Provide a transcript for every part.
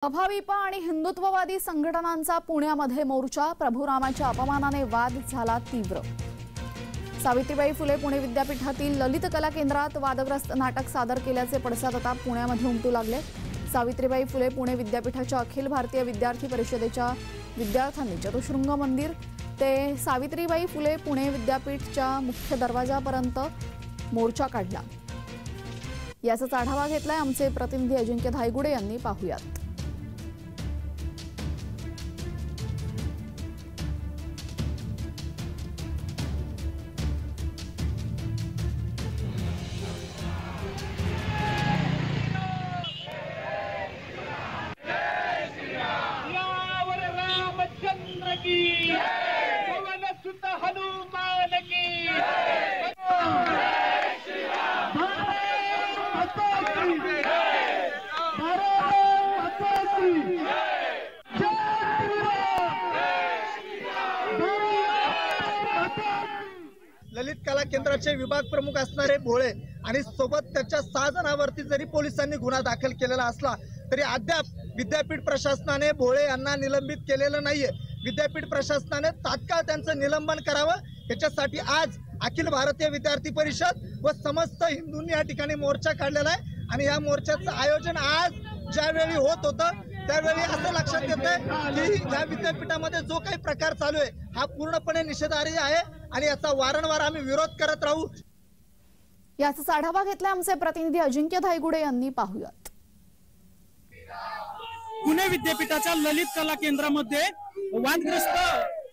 अभाविप आणि हिंदुत्ववादी संघटनांचा पुण्यामध्ये मोर्चा, प्रभुरामाच्या अपमानाने वाद झाला तीव्र। सावित्रीबाई फुले पुणे विद्यापीठातील ललित कला केंद्रात वादग्रस्त नाटक सादर केल्याचे पडसाद आता पुण्यामध्ये उमटू लागले। सावित्रीबाई फुले पुणे विद्यापीठाच्या अखिल भारतीय विद्यार्थी परिषदेच्या विद्यार्थ्यांनी चतुश्रुंग मंदिर ते सावित्रीबाई फुले पुणे विद्यापीठाच्या मुख्य दरवाजापर्यंत मोर्चा काढला। याचा आढावा घेतलाय आमचे प्रतिनिधी अजिंक्य धायगुडे यांनी। पाहूयात। ललित कला केंद्राचे विभाग प्रमुख असणारे भोळे आणि सोबत त्याच्या 6 जणांवरती जरी पोलिसांनी गुन्हा दाखल केलेला असला तरी अद्याप विद्यापीठ प्रशासनाने भोळे यांना निलंबित केलेलं नाहीये। विद्यापीठ प्रशासनाने तात्काळ त्यांचं निलंबन करावं याच्यासाठी आज अखिल भारतीय विद्यार्थी परिषद व समस्त हिंदूंनी या ठिकाणी मोर्चा काढलेला आहे। आणि या मोर्चाचं आयोजन आज ज्यावेळी होत होतं त्यावेळी असं लक्षात येतंय की या विद्यापीठामध्ये जो काही प्रकार चालू आहे हा पूर्णपणे निषेधार्ह आहे आणि याचा वारंवार आम्ही विरोध करत राहू। याचा आढावा घेतला आमचे प्रतिनिधी अजिंक्य धायगुडे यांनी। पाहूयात। पुणे विद्यापीठाच्या ललित कला केंद्रामध्ये वादग्रस्त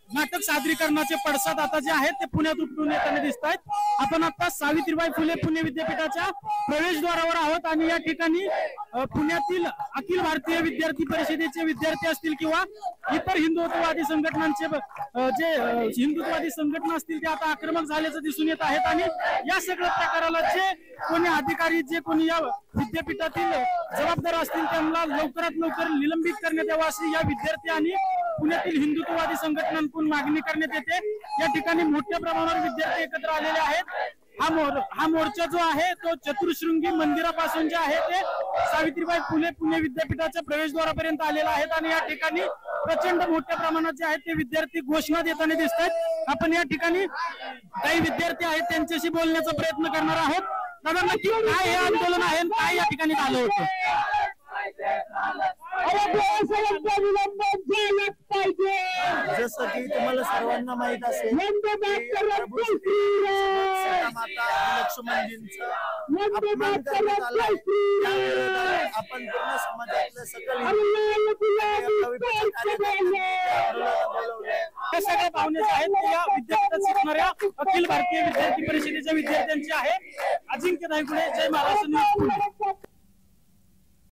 नाटक सादरीकरणाचे पडसाद आता जे आहेत ते पुण्यात उमटून येताना दिसत आहेत। आपण आता सावित्रीबाई फुले पुणे विद्यापीठाच्या प्रवेशद्वारावर आहोत आणि या ठिकाणी पुण्यातील अखिल भारतीय विद्यार्थी परिषदेचे विद्यार्थी असतील किंवा इतर हिंदुत्ववादी संघटनांचे जे हिंदुत्ववादी संघटना असतील ते आता आक्रमक झाल्याचं दिसून येत आहेत। आणि या सगळ्या प्रकाराला जे कोणी अधिकारी जे कोणी या विद्यापीठातील जबाबदार असतील त्यांना लवकरात लवकर निलंबित करण्यात यावं अशी या विद्यार्थी आणि पुण्यातील हिंदुत्ववादी संघटनांकडून मागणी करण्यात येते। या ठिकाणी मोठ्या प्रमाणावर विद्यार्थी एकत्र आलेले आहेत। हा मोर्चा जो आहे तो चतुर्शृंगी मंदिरापासून जे आहे ते सावित्रीबाई फुले पुणे विद्यापीठाच्या प्रवेशद्वारापर्यंत आलेला आहे आणि या ठिकाणी प्रचंड मोठ्या प्रमाणात जे आहेत ते विद्यार्थी घोषणा देताना दिसत आहेत। आपण या ठिकाणी काही विद्यार्थी आहेत त्यांच्याशी बोलण्याचा प्रयत्न करणार आहोत। दादा, नक्की काय हे आंदोलन आहे, काय या ठिकाणी झालं होतं? जसं की तुम्हाला सर्वांना माहित असेल लक्ष्मणजींचं अपमान करण्यात आलं। आपण पूर्ण समाजातल्या सकल हे सगळे पाहुणे जे आहेत ते या विद्यापीठात शिकणाऱ्या अखिल भारतीय विद्यार्थी परिषदेच्या विद्यार्थ्यांचे आहे। अजिंक्य धायगुडे, जय महाराष्ट्र न्यूज।